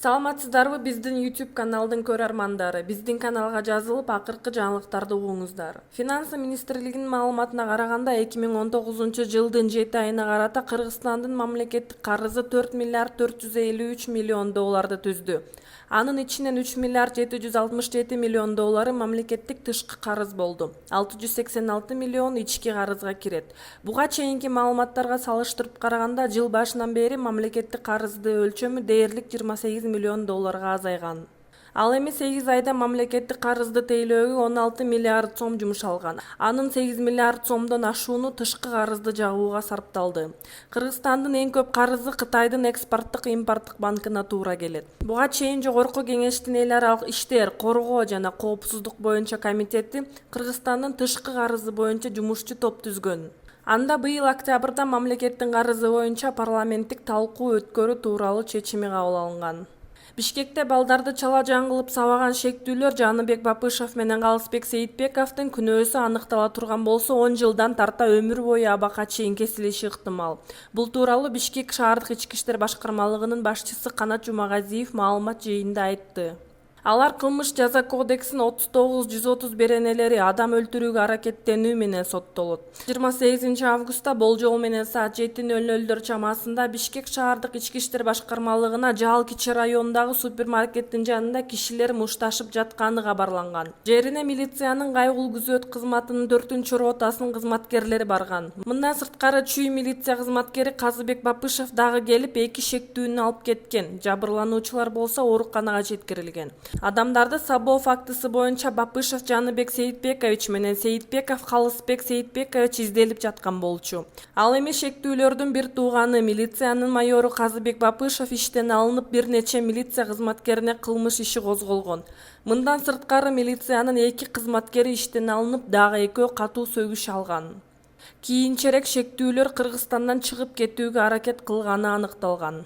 Саламатсыздарбы биздин YouTube каналдын көрөрмандары? Биздин каналга жазылып, акыркы жаңылыктарды угуңуздар. Финансы министрлигинин маалыматына караганда 2019-жылдын 7 айына карата Кыргызстандын мамлекеттик карызы 4 миллиард 453 миллион долларды түздү. Анын ичинен 3 миллиард 767 миллион доллары мамлекеттик тышкы карыз болду. 686 миллион ички карызга кирет. Буга чейинки маалыматтарга салыштырып караганда жыл башынан бери мамлекеттик карызды өлчөмү дээрлик 28 миллион долларга азайган. Ал эми 8 айда мамлекеттик карызды тейлөөгө 16 миллиард сом жумшалган. Анын 8 миллиард сомдон ашууну тышкы карызды жабууга сарпталды. Кыргызстандын эң көп карызы Кытайдын экспорттук-импорттук банкына туура келет. Буга чейин Жогорку Кеңештин эл аралык иштер, коргоо жана коопсуздук боюнча комитети Кыргызстандын тышкы карызы боюнча жумушчу топ түзгөн. Анда быйыл октябрда мамлекеттин карызы боюнча парламенттик талкуу өткөрүү тууралуу чечими кабыл алынган. Бишкекте балдарды чала жаңылып сабаган шектүүлөр Жаныбек Бапышев менен Калысбек Сейитбековдун күнөөсү аныктала турган болсо 10 жылдан тарта өмүр бою абакка чейин кесилиши ыктымал. Бул тууралуу Бишкек шаардык ички иштер башкармалыгынын башчысы Канат Жумагазиев маалымат жыйынында айтты. Алар кылмыш жаза кодексинин 39-130 беренелери адам өлтүрүүгө аракеттенүү менен соттолот. 28 августта болжол менен саат 7:00 чамасында Бишкек шаардык ички иштер башкармалыгына Жаал Кичи районундагы супермаркеттин жанында кишилер мушташып жатканы кабарланган. Жерине милициянын кайгыл күзөт кызматынын 4-ротасынын кызматкерлери барган. Мындан сырткары Чүй милиция кызматкери Казыбек Бапышев дагы келип 2 шектүүнү алып кеткен. Жабырлануучулар болсо ооруканага жеткирилген. Адамдарды сабоо фактысы боюнча Бапышев Жаныбек Сейитбекович менен Сейитбеков Калысбек Сейитбекович изделип жаткан болчу. Ал эми шектүүлөрдүн бир тууганы милициянын майору Казыбек Бапышев иштен алынып, бир нече милиция кызматкерине кылмыш иши козголгон. Мындан сырткары милициянын 2 кызматкери иштен алынып, дагы экөө катуу сөгүш алган. Кийинчерээк шектүүлөр Кыргызстандан чыгып кетүүгө аракет кылганы аныкталган.